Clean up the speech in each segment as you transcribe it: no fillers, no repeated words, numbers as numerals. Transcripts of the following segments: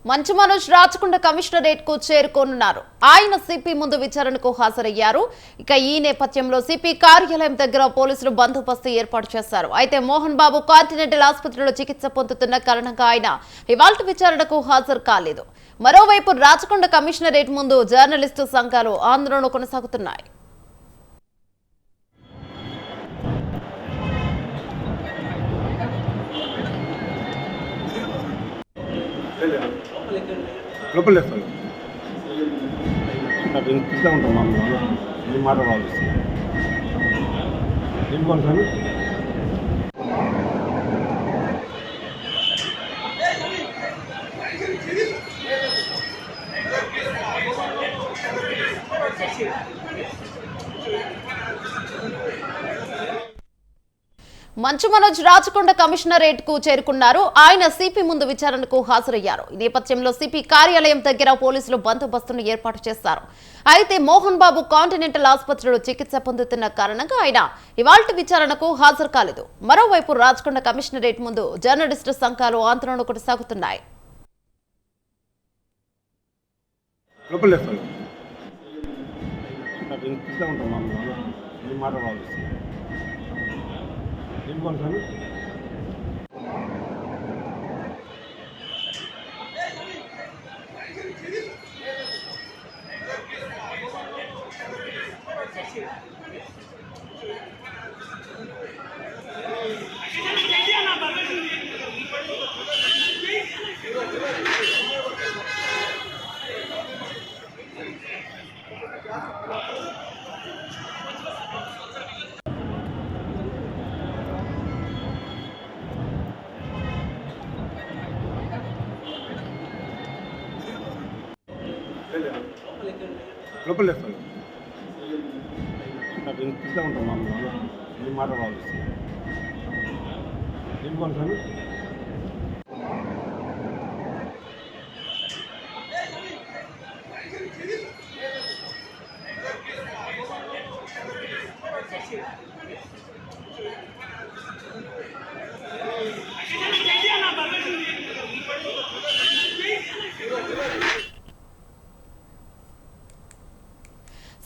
Manchu Manoj Rachakonda commissionerate కు చేరుకోనున్నారు. ఆయన CP ముందు విచారణకు హాజరయ్యారు. ఇక ఈ నేపథ్యంలో సిపి కార్యాలయం దగ్గర పోలీసులు బందోబస్తు ఏర్పాటు చేశారు. అయితే మోహన్ బాబు కాంటినెంటల్ ఆసుపత్రిలో చికిత్స పొందుతున్న కారణంగా ఆయన ఇవాళ విచారణకు హాజరు కాలేదు. మరోవైపు రాచకొండ కమిషనరేట్ ముందు జర్నలిస్టు సంఘాలు ఆందోళన కొనసాగుతున్నాయి. లోపల వేస్తాను నాకు ఇంత ఉంటాం మామూలు ఏం మాట వాళ్ళు ఏం కొనసాను మంచు మనోజ్ రాచకొండ కమిషనరేట్ కు చేరుకున్నారు. ఆయన సిపి ముందు విచారణకు హాజరయ్యారు. ఈ నేపథ్యంలో సిపి కార్యాలయం దగ్గర పోలీసులు బందోబస్తును ఏర్పాటు చేశారు. అయితే మోహన్ బాబు కాంటినెంటల్ ఆసుపత్రిలో చికిత్స పొందుతున్న కారణంగా ఆయన ఇవాళ విచారణకు హాజరు కాలేదు. మరోవైపు రాచకొండ కమిషనరేట్ ముందు జర్నలిస్టు సంఘాలు ఆందోళన కొనసాగుతున్నాయి. ఏం కొనసాను లోపల వేస్తాను నాకు ఇంత ఉంటాం మామూలు ఏం మాట వాళ్ళు ఏం కొనసాను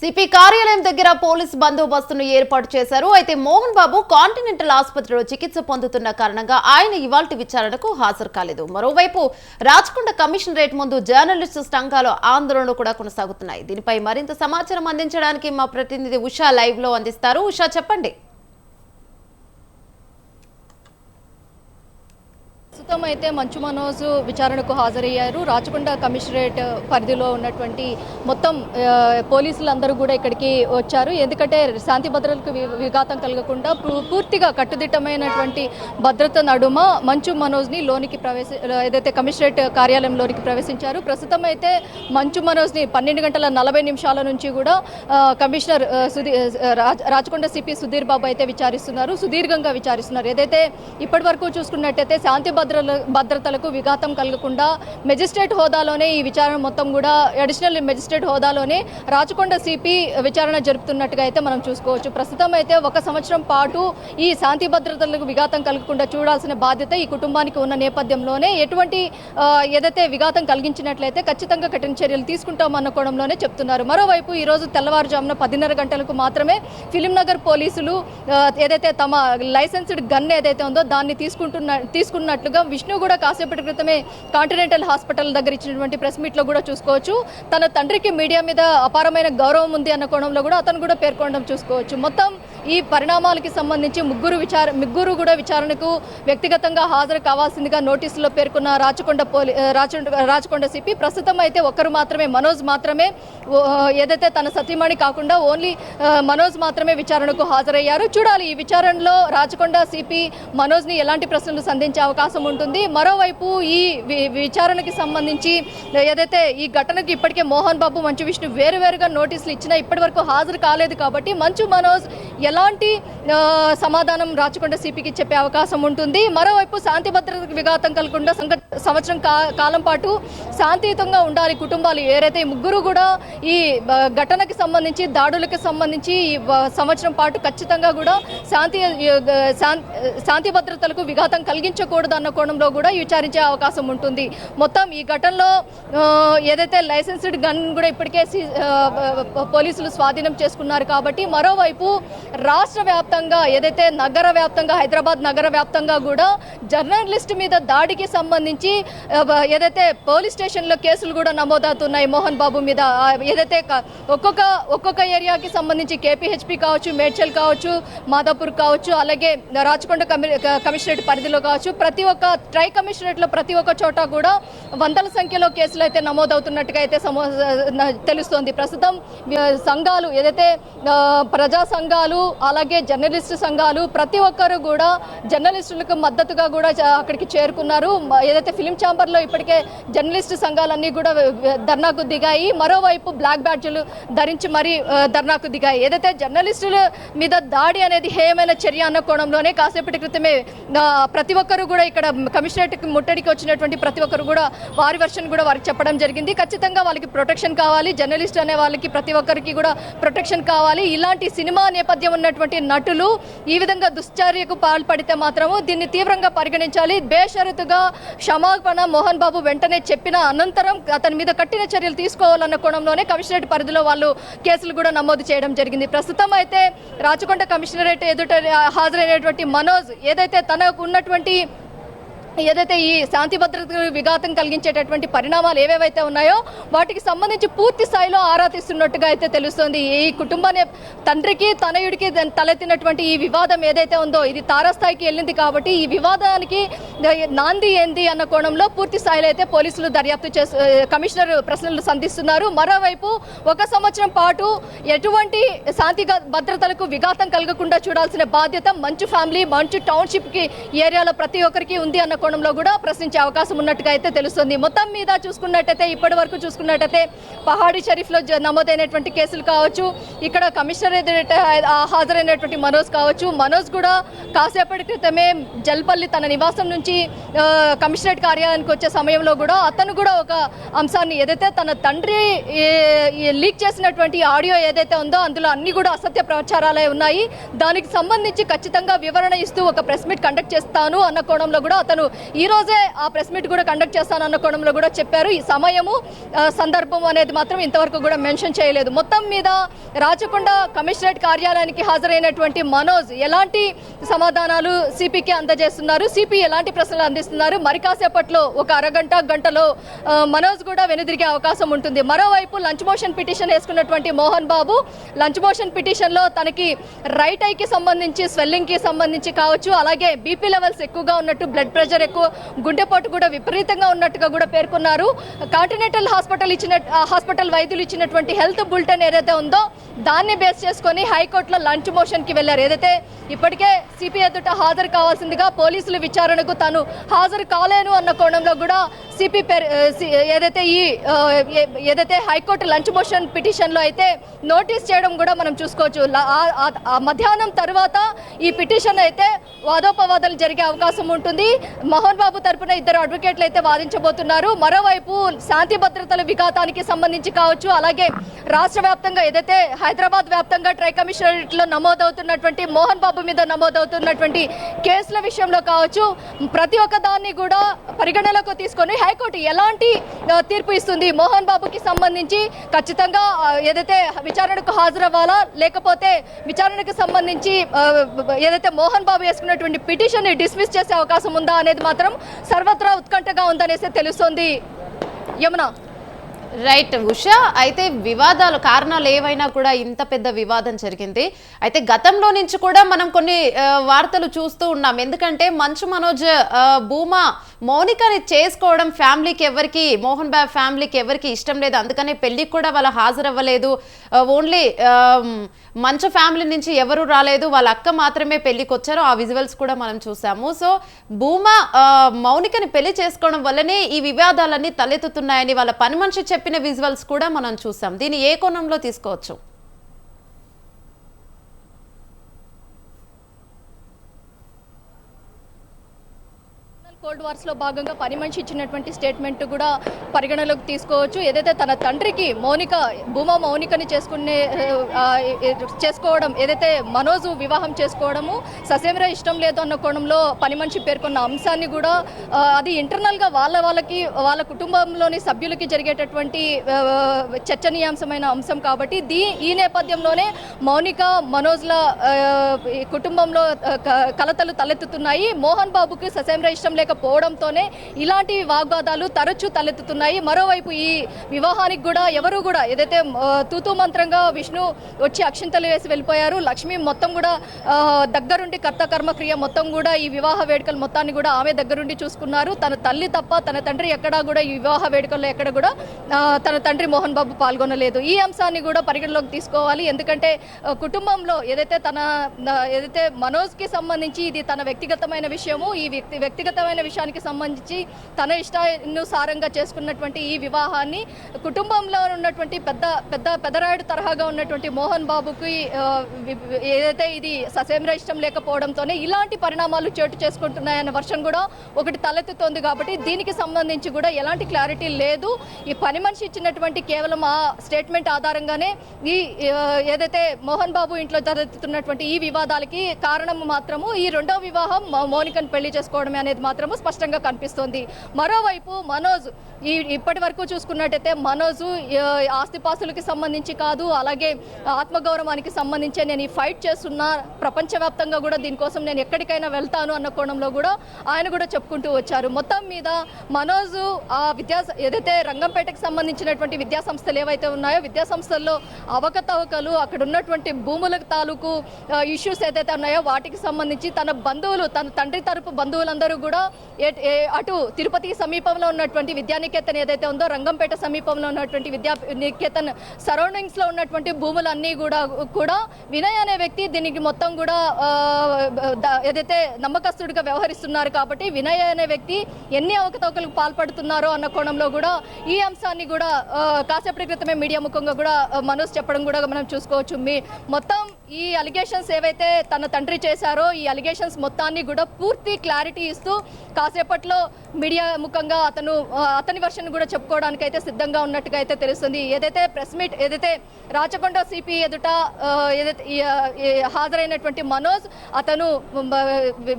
సిపి కార్యాలయం దగ్గర పోలీసు బందోబస్తును ఏర్పాటు చేశారు. అయితే మోహన్ బాబు కాంటినెంటల్ ఆసుపత్రిలో చికిత్స పొందుతున్న కారణంగా ఆయన ఇవాళ విచారణకు హాజరు కాలేదు. మరోవైపు రాచకొండ కమిషనరేట్ ముందు జర్నలిస్టు సంఘాలు ఆందోళనలు కూడా కొనసాగుతున్నాయి. దీనిపై మరింత సమాచారం అందించడానికి మా ప్రతినిధి ఉషా లైవ్ లో అందిస్తారు. ఉషా, చెప్పండి. ప్రస్తుతం అయితే మంచు మనోజ్ విచారణకు హాజరయ్యారు. రాచకొండ కమిషనరేట్ పరిధిలో ఉన్నటువంటి మొత్తం పోలీసులందరూ కూడా ఇక్కడికి వచ్చారు. ఎందుకంటే శాంతి భద్రతలకు విఘాతం కలగకుండా పూర్తిగా కట్టుదిట్టమైనటువంటి భద్రత నడుమ మంచు మనోజ్ని లోనికి ఏదైతే కమిషనరేట్ కార్యాలయంలోనికి ప్రవేశించారు. ప్రస్తుతం అయితే మంచు మనోజ్ని 12:40 నుంచి కూడా కమిషనర్ రాచకొండ సిపి సుధీర్ బాబు అయితే సుదీర్ఘంగా విచారిస్తున్నారు. ఏదైతే ఇప్పటి వరకు చూసుకున్నట్టయితే శాంతి భద్రతలకు విఘాతం కలగకుండా మెజిస్ట్రేట్ హోదాలోనే ఈ విచారణ మొత్తం కూడా అడిషనల్ మెజిస్ట్రేట్ హోదాలోనే రాచకొండ సిపి విచారణ జరుపుతున్నట్టుగా అయితే మనం చూసుకోవచ్చు. ప్రస్తుతం అయితే 1 సంవత్సరం పాటు ఈ శాంతి భద్రతలకు విఘాతం కలగకుండా చూడాల్సిన బాధ్యత ఈ కుటుంబానికి ఉన్న నేపథ్యంలోనే ఎటువంటి ఏదైతే విఘాతం కలిగించినట్లయితే ఖచ్చితంగా కఠిన చర్యలు తీసుకుంటామన్న కోణంలోనే చెప్తున్నారు. మరోవైపు ఈ రోజు తెల్లవారుజామున 10:30 గంటలకు మాత్రమే ఫిలిం నగర్ పోలీసులు ఏదైతే తమ లైసెన్స్డ్ గన్ ఏదైతే ఉందో దాన్ని తీసుకున్నట్లుగా విష్ణు కూడా కాసేపటి క్రితమే కాంటినెంటల్ హాస్పిటల్ దగ్గర ఇచ్చినటువంటి ప్రెస్ మీట్ లో కూడా చూసుకోవచ్చు. తన తండ్రికి మీడియా మీద అపారమైన గౌరవం ఉంది అన్న కోణంలో కూడా అతను కూడా పేర్కొనడం చూసుకోవచ్చు. మొత్తం ఈ పరిణామాలకి సంబంధించి ముగ్గురు కూడా విచారణకు వ్యక్తిగతంగా హాజరు కావాల్సిందిగా నోటీసులో పేర్కొన్న రాచకొండ సిపి ప్రస్తుతం అయితే ఒక్కరు మాత్రమే మనోజ్ మాత్రమే ఏదైతే తన సతీమణి కాకుండా ఓన్లీ మనోజ్ మాత్రమే విచారణకు హాజరయ్యారు. చూడాలి ఈ విచారణలో రాచకొండ సిపి మనోజ్ ని ఎలాంటి ప్రశ్నలు సంధించే అవకాశం ఉంటుంది. మరోవైపు ఈ విచారణకి సంబంధించి ఏదైతే ఈ ఘటనకి ఇప్పటికే మోహన్ బాబు మంచు విష్ణు వేరువేరుగా నోటీసులు ఇచ్చినా ఇప్పటి వరకు హాజరు కాలేదు. కాబట్టి మంచు మనోజ్ ఎలాంటి సమాధానం రాచకొండ సిపికి చెప్పే అవకాశం ఉంటుంది. మరోవైపు శాంతి భద్రతకు విఘాతం కలగకుండా సంవత్సరం కాలం పాటు శాంతియుతంగా ఉండాలి కుటుంబాలు. ఏదైతే ముగ్గురు కూడా ఈ ఘటనకి సంబంధించి దాడులకు సంబంధించి ఈ సంవత్సరం పాటు ఖచ్చితంగా కూడా శాంతి భద్రతలకు విఘాతం కలిగించకూడదు అన్న కోణంలో కూడా విచారించే అవకాశం ఉంటుంది. మొత్తం ఈ ఘటనలో ఏదైతే లైసెన్స్డ్ గన్ కూడా ఇప్పటికే పోలీసులు స్వాధీనం చేసుకున్నారు. కాబట్టి మరోవైపు రాష్ట్ర వ్యాప్తంగా ఏదైతే నగర వ్యాప్తంగా హైదరాబాద్ నగర వ్యాప్తంగా కూడా జర్నలిస్ట్ మీద దాడికి సంబంధించి ఏదైతే పోలీస్ స్టేషన్లో కేసులు కూడా నమోదవుతున్నాయి మోహన్ బాబు మీద. ఏదైతే ఒక్కొక్క ఏరియాకి సంబంధించి కేపీహెచ్పి కావచ్చు, మేడ్చల్ కావచ్చు, మాదాపూర్ కావచ్చు, అలాగే రాచకొండ కమిషనరేట్ పరిధిలో కావచ్చు, ప్రతి ఒక్క ట్రై కమిషనరేట్లో ప్రతి ఒక్క చోట కూడా వందల సంఖ్యలో కేసులు అయితే నమోదవుతున్నట్టుగా అయితే తెలుస్తోంది. ప్రస్తుతం సంఘాలు ఏదైతే ప్రజా సంఘాలు అలాగే జర్నలిస్టు సంఘాలు ప్రతి ఒక్కరు కూడా జర్నలిస్టులకు మద్దతుగా కూడా అక్కడికి చేరుకున్నారు. ఏదైతే ఫిలిం ఛాంబర్లో ఇప్పటికే జర్నలిస్టు సంఘాలన్నీ కూడా ధర్నాకు దిగాయి. మరోవైపు బ్లాక్ బ్యాడ్జీలు ధరించి మరీ ధర్నాకు దిగాయి. ఏదైతే జర్నలిస్టుల మీద దాడి అనేది హేయమైన చర్య అన్న కోణంలోనే కాసేపటి క్రితమే ప్రతి ఒక్కరు కూడా ఇక్కడ కమిషనరేట్ ముట్టడికి వచ్చినటువంటి ప్రతి ఒక్కరు కూడా వారి వర్షన్ కూడా వారికి చెప్పడం జరిగింది. ఖచ్చితంగా వాళ్ళకి ప్రొటెక్షన్ కావాలి, జర్నలిస్ట్ అనే వాళ్ళకి ప్రతి ఒక్కరికి కూడా ప్రొటెక్షన్ కావాలి. ఇలాంటి సినిమా నేపథ్యం ఉన్నటువంటి నటులు ఈ విధంగా దుశ్చర్యకు పాల్పడితే మాత్రము దీన్ని తీవ్రంగా పరిగణించాలి. బేషరతుగా క్షమాపణ మోహన్ బాబు వెంటనే చెప్పిన అనంతరం అతని మీద కఠిన చర్యలు తీసుకోవాలన్న కోణంలోనే కమిషనరేట్ పరిధిలో వాళ్ళు కేసులు కూడా నమోదు చేయడం జరిగింది. ప్రస్తుతం అయితే రాచకొండ కమిషనరేట్ ఎదుట హాజరైనటువంటి మనోజ్ ఏదైతే తనకు ఉన్నటువంటి ఏదైతే ఈ శాంతి భద్రతకు విఘాతం కలిగించేటటువంటి పరిణామాలు ఏవేవైతే ఉన్నాయో వాటికి సంబంధించి పూర్తి స్థాయిలో ఆరా తీస్తున్నట్టుగా అయితే తెలుస్తోంది. ఈ కుటుంబాన్ని తండ్రికి తనయుడికి తలెత్తినటువంటి ఈ వివాదం ఏదైతే ఉందో ఇది తారాస్థాయికి వెళ్ళింది. కాబట్టి ఈ వివాదానికి నాంది ఏంది అన్న కోణంలో పూర్తి స్థాయిలో అయితే పోలీసులు దర్యాప్తు కమిషనర్ ప్రశ్నలు సంధిస్తున్నారు. మరోవైపు 1 సంవత్సరం పాటు ఎటువంటి శాంతి భద్రతలకు విఘాతం కలగకుండా చూడాల్సిన బాధ్యత మంచు ఫ్యామిలీ మంచు టౌన్షిప్ కి ఏరియాలో ప్రతి ఒక్కరికి ఉంది అన్న కోణంలో కూడా ప్రశ్నించే అవకాశం ఉన్నట్టుగా అయితే తెలుస్తుంది. మొత్తం మీద చూసుకున్నట్టయితే ఇప్పటి వరకు చూసుకున్నట్టయితే పహాడీ షరీఫ్లో నమోదైనటువంటి కేసులు కావచ్చు, ఇక్కడ కమిషనర్ హాజరైనటువంటి మనోజ్ కావచ్చు, మనోజ్ కూడా కాసేపటి క్రితమే జల్పల్లి తన నివాసం నుంచి కమిషనరేట్ కార్యాలయానికి వచ్చే సమయంలో కూడా అతను కూడా ఒక అంశాన్ని ఏదైతే తన తండ్రి లీక్ చేసినటువంటి ఆడియో ఏదైతే ఉందో అందులో అన్ని కూడా అసత్య ప్రచారాలే ఉన్నాయి, దానికి సంబంధించి ఖచ్చితంగా వివరణ ఇస్తూ ఒక ప్రెస్ మీట్ కండక్ట్ చేస్తాను అన్న కోణంలో కూడా అతను ఈ రోజే ఆ ప్రెస్ మీట్ కూడా కండక్ట్ చేస్తానన్న కోణంలో కూడా చెప్పారు. ఈ సమయము సందర్భం అనేది మాత్రం ఇంతవరకు కూడా మెన్షన్ చేయలేదు. మొత్తం మీద రాచకొండ కమిషనరేట్ కార్యాలయానికి హాజరైనటువంటి మనోజ్ ఎలాంటి సమాధానాలు సిపికి అందజేస్తున్నారు, సిపి ఎలాంటి ప్రశ్నలు అందిస్తున్నారు, మరి కాసేపట్లో ఒక గంటలో మనోజ్ కూడా వెనుదిరిగే అవకాశం ఉంటుంది. మరోవైపు లంచ్ మోషన్ పిటిషన్ వేసుకున్నటువంటి Mohan Babu lunch motion petition లో తనకి రైట్ ఐకి సంబంధించి స్వెల్లింగ్ కి సంబంధించి కావచ్చు, అలాగే బీపీ లెవెల్స్ ఎక్కువగా ఉన్నట్టు బ్లడ్ ప్రెషర్ ఎక్కువ గుండెపోటు కూడా విపరీతంగా ఉన్నట్టుగా కూడా పేర్కొన్నారు. కాంటినెంటల్ హాస్పిటల్ వైద్యులు ఇచ్చినటువంటి హెల్త్ బులెటిన్ ఏదైతే ఉందో దాన్ని బేస్ చేసుకొని హైకోర్టులో లంచ్ మోషన్ కి వెళ్లారు. ఏదైతే ఇప్పటికే సిపి ఎదుట హాజరు కావాల్సిందిగా పోలీసులు విచారణకు తాను హాజరు కాలేను అన్న కోణంలో కూడా సిపి ఏదైతే హైకోర్టు లంచ్ మోషన్ పిటిషన్ లో అయితే నోటీస్ చేయడం కూడా మనం చూసుకోవచ్చు. మధ్యాహ్నం తర్వాత ఈ పిటిషన్ అయితే వాదోపవాదాలు జరిగే అవకాశం ఉంటుంది. మోహన్ బాబు తరపున 2 అడ్వకేట్లు అయితే వాదించబోతున్నారు. మరోవైపు శాంతి భద్రతల విఘాతానికి సంబంధించి కావచ్చు, అలాగే రాష్ట్ర వ్యాప్తంగా ఏదైతే హైదరాబాద్ వ్యాప్తంగా ట్రై కమిషనరేట్ లో నమోదవుతున్నటువంటి మోహన్ బాబు మీద నమోదవుతున్నటువంటి కేసుల విషయంలో కావచ్చు, ప్రతి ఒక్క దాన్ని కూడా పరిగణలోకి తీసుకొని హైకోర్టు ఎలాంటి తీర్పు ఇస్తుంది, మోహన్ బాబుకి సంబంధించి ఖచ్చితంగా ఏదైతే విచారణకు హాజరవ్వాలా లేకపోతే విచారణకు సంబంధించి ఏదైతే మోహన్ బాబు వేసుకున్నటువంటి పిటిషన్ డిస్మిస్ చేసే అవకాశం ఉందా అనేది మాత్రం సర్వత్రా ఉత్కంఠగా ఉందనేసి తెలుస్తోంది. యమున. రైట్ ఉషా, అయితే వివాదాలు కారణాలు ఏవైనా కూడా ఇంత పెద్ద వివాదం జరిగింది. అయితే గతంలో నుంచి కూడా మనం కొన్ని వార్తలు చూస్తూ ఉన్నాం. ఎందుకంటే మంచు మనోజ్ భూమా మౌనికని చేసుకోవడం ఫ్యామిలీకి ఎవరికి, మోహన్ బాబు ఫ్యామిలీకి ఎవరికి ఇష్టం లేదు, అందుకనే పెళ్లికి కూడా వాళ్ళు హాజరవ్వలేదు. ఓన్లీ మంచు ఫ్యామిలీ నుంచి ఎవరు రాలేదు, వాళ్ళ అక్క మాత్రమే పెళ్లికి వచ్చారు. ఆ విజువల్స్ కూడా మనం చూసాము. సో భూమా మౌనికని పెళ్లి చేసుకోవడం వల్లనే ఈ వివాదాలన్నీ తలెత్తుతున్నాయని వాళ్ళ పని మనిషి చెప్పిన విజువల్స్ కూడా మనం చూసాం. దీన్ని ఏ కోణంలో తీసుకోవచ్చు? కోల్డ్ వార్స్లో భాగంగా పని మనిషి ఇచ్చినటువంటి స్టేట్మెంట్ కూడా పరిగణలోకి తీసుకోవచ్చు. ఏదైతే తన తండ్రికి భూమా మౌనికని చేసుకోవడం, ఏదైతే మనోజ్ వివాహం చేసుకోవడము ససేమిరా ఇష్టం లేదు అన్న కోణంలో పని మనిషి పేర్కొన్న అంశాన్ని కూడా అది ఇంటర్నల్గా వాళ్ళకి వాళ్ళ కుటుంబంలోని సభ్యులకి జరిగేటటువంటి చర్చనీయాంశమైన అంశం కాబట్టి ఈ నేపథ్యంలోనే మౌనిక మనోజ్ల కుటుంబంలో కలతలు తలెత్తుతున్నాయి. మోహన్ బాబుకి ససేమిరా ఇష్టం లేకపోవడంతోనే ఇలాంటి వాగ్వాదాలు తరచూ తలెత్తుతున్నాయి. మరోవైపు ఈ వివాహానికి కూడా ఎవరు కూడా ఏదైతే తూతూ మంత్రంగా విష్ణు వచ్చి అక్షింతలు వేసి వెళ్ళిపోయారు. లక్ష్మి మొత్తం కూడా దగ్గరుండి కర్తకర్మక్రియ మొత్తం కూడా ఈ వివాహ వేడుకలు మొత్తాన్ని కూడా ఆమె దగ్గరుండి చూసుకున్నారు. తన తల్లి తప్ప తన తండ్రి ఎక్కడా కూడా ఈ వివాహ వేడుకల్లో ఎక్కడ కూడా తన తండ్రి మోహన్ బాబు పాల్గొనలేదు. ఈ అంశాన్ని కూడా పరిగణలోకి తీసుకోవాలి. ఎందుకంటే కుటుంబంలో ఏదైతే మనోజ్కి సంబంధించి ఇది తన వ్యక్తిగతమైన విషయము. ఈ వ్యక్తిగతమైన విషయానికి సంబంధించి తన ఇష్టానుసారంగా చేసుకున్నటువంటి ఈ వివాహాన్ని కుటుంబంలో ఉన్నటువంటి పెద్దరాయుడు తరహాగా ఉన్నటువంటి మోహన్ బాబుకి ఏదైతే ఇది ససేమిరా ఇష్టం లేకపోవడంతోనే ఇలాంటి పరిణామాలు చోటు చేసుకుంటున్నాయన్న వర్షం కూడా ఒకటి తలెత్తుతోంది. కాబట్టి దీనికి సంబంధించి కూడా ఎలాంటి క్లారిటీ లేదు. ఈ పని మనిషి ఇచ్చినటువంటి కేవలం ఆ స్టేట్మెంట్ ఆధారంగానే ఏదైతే మోహన్ బాబు ఇంట్లో జరుగుతున్నటువంటి ఈ వివాదాలకి కారణం మాత్రము ఈ రెండో వివాహం మౌనికను పెళ్లి చేసుకోవడమే అనేది మాత్రము స్పష్టంగా కనిపిస్తోంది. మరోవైపు మనోజ్ ఇప్పటి వరకు చూసుకున్నట్టయితే మనోజ్ ఆస్తిపాస్తులకి సంబంధించి కాదు, అలాగే ఆత్మగౌరవానికి సంబంధించి నేను ఈ ఫైట్ చేస్తున్నా, ప్రపంచవ్యాప్తంగా కూడా దీనికోసం నేను ఎక్కడికైనా వెళ్తాను అన్న కోణంలో కూడా ఆయన కూడా చెప్పుకుంటూ వచ్చారు. మొత్తం మీద మనోజ్ ఏదైతే రంగంపేటకు సంబంధించినటువంటి విద్యా సంస్థలు ఏవైతే ఉన్నాయో విద్యా సంస్థల్లో అవకతవకలు, అక్కడ ఉన్నటువంటి భూముల తాలూకు ఇష్యూస్ ఏదైతే ఉన్నాయో వాటికి సంబంధించి తన తండ్రి తరపు బంధువులందరూ కూడా అటు తిరుపతికి సమీపంలో ఉన్నటువంటి విద్యానికేతన్ ఏదైతే ఉందో రంగంపేట సమీపంలో ఉన్నటువంటి విద్యానికేతన్ సరౌండింగ్స్ లో ఉన్నటువంటి భూములన్నీ కూడా వినయ్ అనే వ్యక్తి దీనికి మొత్తం కూడా ఏదైతే నమ్మకస్తుడిగా వ్యవహరిస్తున్నారు. కాబట్టి వినయ్ అనే వ్యక్తి ఎన్ని అవకతవకలకు పాల్పడుతున్నారో అన్న కోణంలో కూడా ఈ అంశాన్ని కూడా కాసేపటి క్రితమే మీడియా ముఖంగా కూడా మనోజ్ చెప్పడం కూడా మనం చూసుకోవచ్చు. మొత్తం ఈ అలిగేషన్స్ ఏవైతే తన తండ్రి చేశారో ఈ అలిగేషన్స్ మొత్తాన్ని కూడా పూర్తి క్లారిటీ ఇస్తూ కాసేపట్లో మీడియా ముఖంగా అతని వర్షన్ కూడా చెప్పుకోవడానికి అయితే సిద్ధంగా ఉన్నట్టుగా అయితే తెలుస్తుంది. ఏదైతే ప్రెస్ మీట్ ఏదైతే రాచకొండ సిపి ఎదుట హాజరైనటువంటి మనోజ్ అతను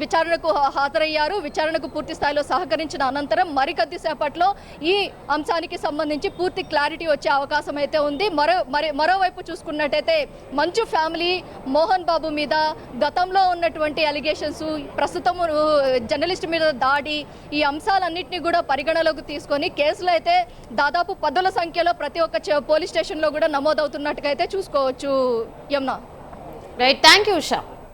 విచారణకు హాజరయ్యారు. విచారణకు పూర్తి స్థాయిలో సహకరించిన అనంతరం మరికొద్దిసేపట్లో ఈ అంశానికి సంబంధించి పూర్తి క్లారిటీ వచ్చే అవకాశం అయితే ఉంది. మరోవైపు చూసుకున్నట్టయితే మంచు ఫ్యామిలీ మోహన్ బాబు మీద గతంలో ఉన్నటువంటి అలిగేషన్స్, ప్రస్తుతం జర్నలిస్ట్ మీద దాడి, ఈ అంశాలన్నింటినీ కూడా పరిగణలోకి తీసుకొని కేసులు అయితే దాదాపు 10ల సంఖ్యలో ప్రతి ఒక్క పోలీస్ స్టేషన్లో కూడా నమోదవుతున్నట్టుగా అయితే చూసుకోవచ్చు. Yamuna. Right, thank you Usha.